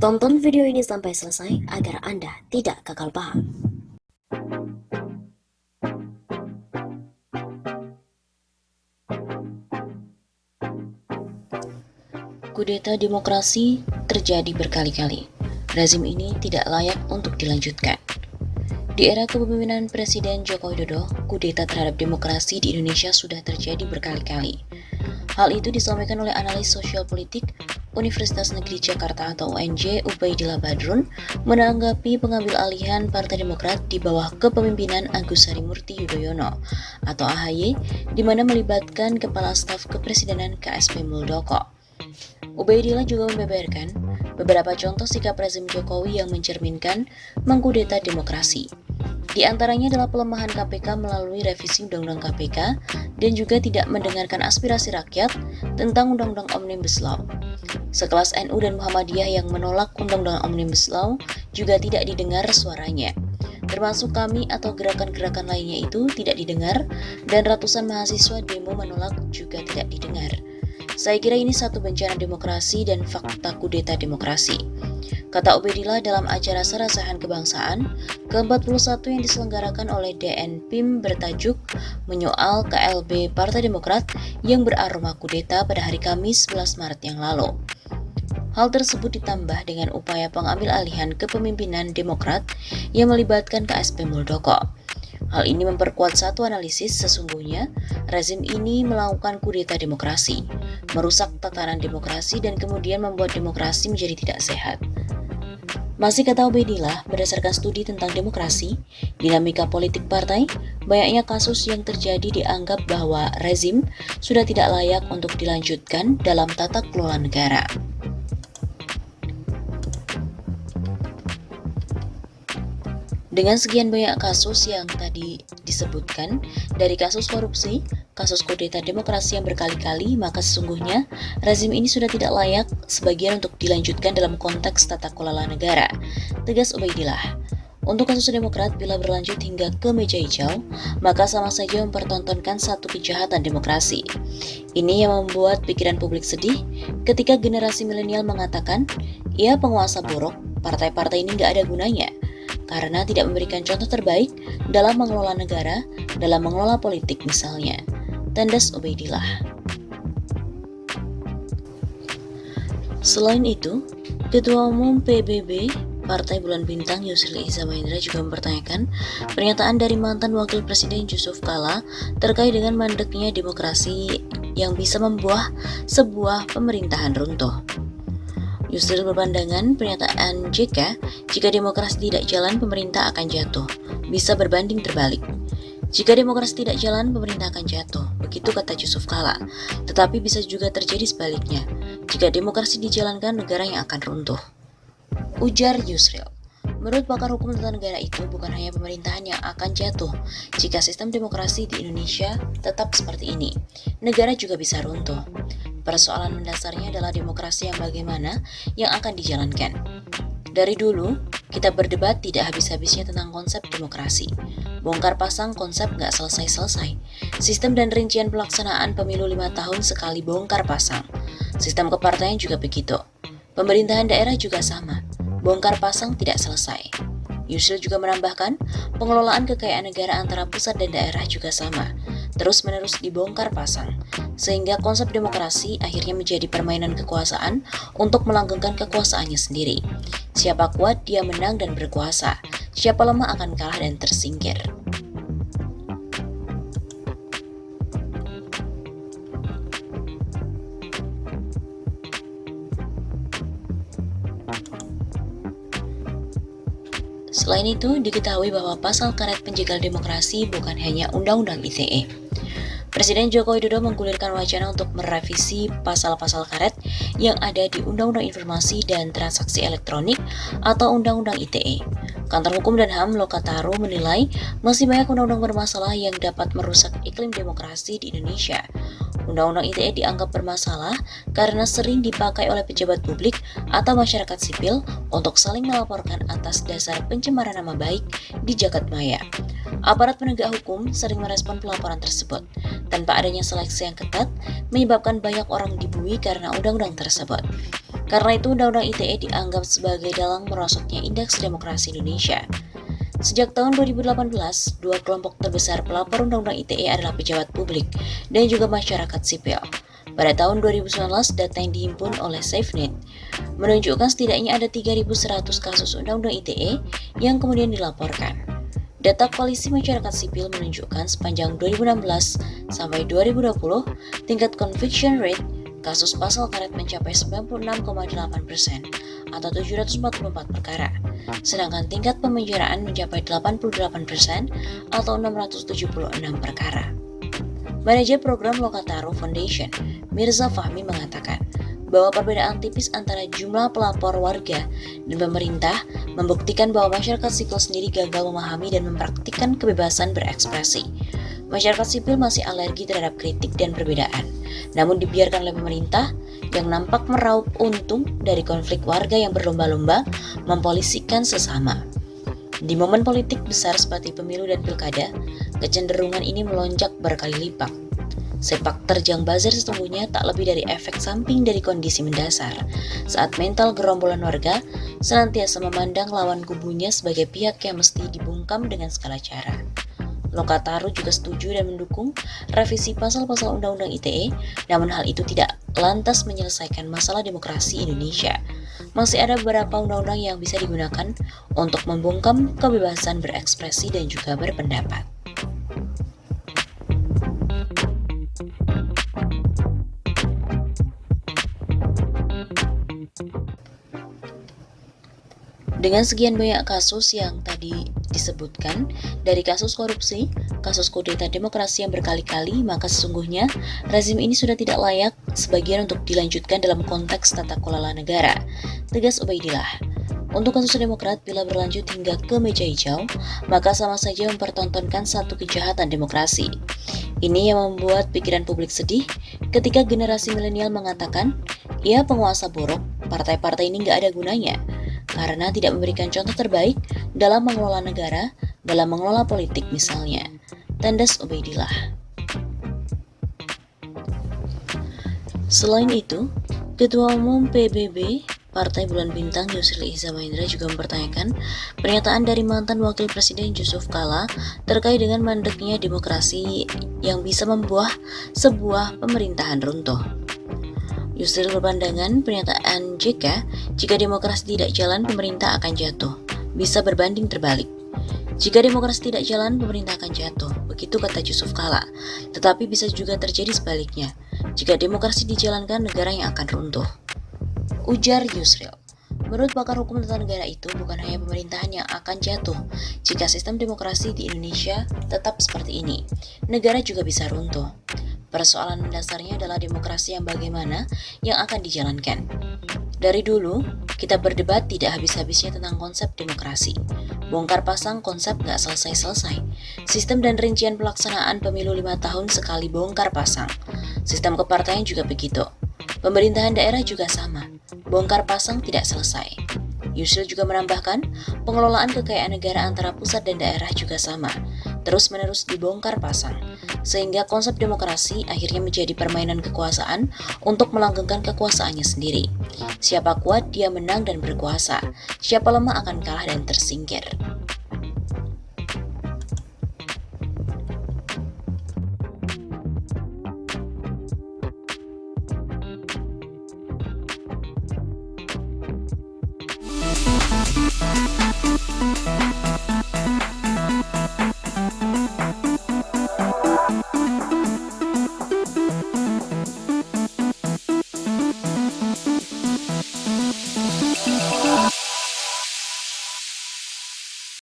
Tonton video ini sampai selesai agar Anda tidak gagal paham. Kudeta demokrasi terjadi berkali-kali. Rezim ini tidak layak untuk dilanjutkan. Di era kepemimpinan Presiden Joko Widodo, kudeta terhadap demokrasi di Indonesia sudah terjadi berkali-kali. Hal itu disampaikan oleh analis sosial politik Universitas Negeri Jakarta atau UNJ Ubaidillah Badrun menanggapi pengambil alihan Partai Demokrat di bawah kepemimpinan Agus Harimurti Yudhoyono atau AHY, di mana melibatkan Kepala Staf Kepresidenan KSP Muldoko. Ubaidillah juga membeberkan beberapa contoh sikap rezim Jokowi yang mencerminkan mengkudeta demokrasi. Di antaranya adalah pelemahan KPK melalui revisi Undang-Undang KPK dan juga tidak mendengarkan aspirasi rakyat tentang Undang-Undang Omnibus Law. Sekelas NU dan Muhammadiyah yang menolak Undang-Undang Omnibus Law juga tidak didengar suaranya. Termasuk kami atau gerakan-gerakan lainnya itu tidak didengar dan ratusan mahasiswa demo menolak juga tidak didengar. Saya kira ini satu bencana demokrasi dan fakta kudeta demokrasi. Kata Ubaidillah dalam acara Serasahan Kebangsaan ke-41 yang diselenggarakan oleh DNPIM bertajuk Menyoal KLB Partai Demokrat yang beraroma kudeta pada hari Kamis 11 Maret yang lalu. Hal tersebut ditambah dengan upaya pengambil alihan kepemimpinan Demokrat yang melibatkan KSP Muldoko. Hal ini memperkuat satu analisis sesungguhnya rezim ini melakukan kudeta demokrasi, merusak tatanan demokrasi dan kemudian membuat demokrasi menjadi tidak sehat. Masih kata Ubaidillah, berdasarkan studi tentang demokrasi, dinamika politik partai, banyaknya kasus yang terjadi dianggap bahwa rezim sudah tidak layak untuk dilanjutkan dalam tata kelola negara. Dengan sekian banyak kasus yang tadi disebutkan, dari kasus korupsi, kasus kudeta demokrasi yang berkali-kali, maka sesungguhnya rezim ini sudah tidak layak sebagian untuk dilanjutkan dalam konteks tata kelola negara, tegas Ubaidillah. Untuk kasus Demokrat, bila berlanjut hingga ke meja hijau, maka sama saja mempertontonkan satu kejahatan demokrasi. Ini yang membuat pikiran publik sedih ketika generasi milenial mengatakan, ya penguasa buruk, partai-partai ini nggak ada gunanya, karena tidak memberikan contoh terbaik dalam mengelola negara, dalam mengelola politik misalnya. Tandas Ubaidillah. Selain itu, Ketua Umum PBB Partai Bulan Bintang Yusril Iza Mahendra juga mempertanyakan pernyataan dari mantan Wakil Presiden Yusuf Kala terkait dengan mandeknya demokrasi yang bisa membuah sebuah pemerintahan runtuh. Yusril berpandangan pernyataan JK, jika demokrasi tidak jalan, pemerintah akan jatuh. Bisa berbanding terbalik. Jika demokrasi tidak jalan, pemerintah akan jatuh. Begitu kata Yusuf Kala. Tetapi bisa juga terjadi sebaliknya. Jika demokrasi dijalankan, negara yang akan runtuh. Ujar Yusril. Menurut pakar hukum tata negara itu bukan hanya pemerintahan yang akan jatuh. Jika sistem demokrasi di Indonesia tetap seperti ini, negara juga bisa runtuh. Persoalan mendasarnya adalah demokrasi yang bagaimana yang akan dijalankan. Dari dulu, kita berdebat tidak habis-habisnya tentang konsep demokrasi. Bongkar pasang konsep nggak selesai-selesai. Sistem dan rincian pelaksanaan pemilu 5 tahun sekali bongkar pasang. Sistem kepartaian juga begitu. Pemerintahan daerah juga sama. Bongkar pasang tidak selesai. Yusril juga menambahkan, pengelolaan kekayaan negara antara pusat dan daerah juga sama. Terus-menerus dibongkar pasang, sehingga konsep demokrasi akhirnya menjadi permainan kekuasaan untuk melanggengkan kekuasaannya sendiri. Siapa kuat, dia menang dan berkuasa. Siapa lemah akan kalah dan tersingkir. Selain itu, diketahui bahwa pasal karet penjegal demokrasi bukan hanya Undang-Undang ITE. Presiden Joko Widodo menggulirkan wacana untuk merevisi pasal-pasal karet yang ada di Undang-Undang Informasi dan Transaksi Elektronik atau Undang-Undang ITE. Kantor Hukum dan HAM Lokataru menilai masih banyak undang-undang bermasalah yang dapat merusak iklim demokrasi di Indonesia. Undang-Undang ITE dianggap bermasalah karena sering dipakai oleh pejabat publik atau masyarakat sipil untuk saling melaporkan atas dasar pencemaran nama baik di jagat maya. Aparat penegak hukum sering merespon pelaporan tersebut. Tanpa adanya seleksi yang ketat, menyebabkan banyak orang dibui karena undang-undang tersebut. Karena itu, Undang-Undang ITE dianggap sebagai dalang merosotnya indeks demokrasi Indonesia. Sejak tahun 2018, dua kelompok terbesar pelapor Undang-Undang ITE adalah pejabat publik dan juga masyarakat sipil. Pada tahun 2019, data yang dihimpun oleh SafeNet menunjukkan setidaknya ada 3.100 kasus Undang-Undang ITE yang kemudian dilaporkan. Data Koalisi Masyarakat Sipil menunjukkan sepanjang 2016 sampai 2020, tingkat conviction rate kasus pasal karet mencapai 96,8% atau 744 perkara, sedangkan tingkat pemenjaraan mencapai 88% atau 676 perkara. Manajer program Lokataru Foundation, Mirza Fahmi mengatakan bahwa perbedaan tipis antara jumlah pelapor warga dan pemerintah membuktikan bahwa masyarakat sipil sendiri gagal memahami dan mempraktikkan kebebasan berekspresi. Masyarakat sipil masih alergi terhadap kritik dan perbedaan, namun dibiarkan oleh pemerintah yang nampak meraup untung dari konflik warga yang berlomba-lomba mempolisikan sesama. Di momen politik besar seperti pemilu dan pilkada, kecenderungan ini melonjak berkali lipat. Sepak terjang buzzer sesungguhnya tak lebih dari efek samping dari kondisi mendasar saat mental gerombolan warga senantiasa memandang lawan kubunya sebagai pihak yang mesti dibungkam dengan segala cara. Lokataru juga setuju dan mendukung revisi pasal-pasal Undang-Undang ITE, namun hal itu tidak lantas menyelesaikan masalah demokrasi Indonesia. Masih ada beberapa undang-undang yang bisa digunakan untuk membungkam kebebasan berekspresi dan juga berpendapat. Dengan sekian banyak kasus yang tadi disebutkan, dari kasus korupsi, kasus kudeta demokrasi yang berkali-kali, maka sesungguhnya rezim ini sudah tidak layak sebagian untuk dilanjutkan dalam konteks tata kelola negara, tegas Ubaidillah. Untuk kasus Demokrat, bila berlanjut hingga ke meja hijau, maka sama saja mempertontonkan satu kejahatan demokrasi. Ini yang membuat pikiran publik sedih ketika generasi milenial mengatakan, ya penguasa buruk, partai-partai ini nggak ada gunanya, karena tidak memberikan contoh terbaik dalam mengelola negara, dalam mengelola politik misalnya. Tandas Ubaidillah. Selain itu, Ketua Umum PBB Partai Bulan Bintang Yusril Iza Mahendra juga mempertanyakan pernyataan dari mantan Wakil Presiden Yusuf Kala terkait dengan mandeknya demokrasi yang bisa membuat sebuah pemerintahan runtuh. Yusril berpandangan pernyataan JK, jika demokrasi tidak jalan, pemerintah akan jatuh. Bisa berbanding terbalik. Jika demokrasi tidak jalan, pemerintah akan jatuh. Begitu kata Yusuf Kala. Tetapi bisa juga terjadi sebaliknya. Jika demokrasi dijalankan, negara yang akan runtuh. Ujar Yusril. Menurut pakar hukum tata negara itu, bukan hanya pemerintahan yang akan jatuh. Jika sistem demokrasi di Indonesia tetap seperti ini, negara juga bisa runtuh. Persoalan mendasarnya adalah demokrasi yang bagaimana yang akan dijalankan. Dari dulu, kita berdebat tidak habis-habisnya tentang konsep demokrasi. Bongkar pasang konsep gak selesai-selesai. Sistem dan rincian pelaksanaan pemilu 5 tahun sekali bongkar pasang. Sistem kepartaian juga begitu. Pemerintahan daerah juga sama. Bongkar pasang tidak selesai. Yusril juga menambahkan, pengelolaan kekayaan negara antara pusat dan daerah juga sama, terus-menerus dibongkar pasang, sehingga konsep demokrasi akhirnya menjadi permainan kekuasaan untuk melanggengkan kekuasaannya sendiri. Siapa kuat, dia menang dan berkuasa. Siapa lemah akan kalah dan tersingkir.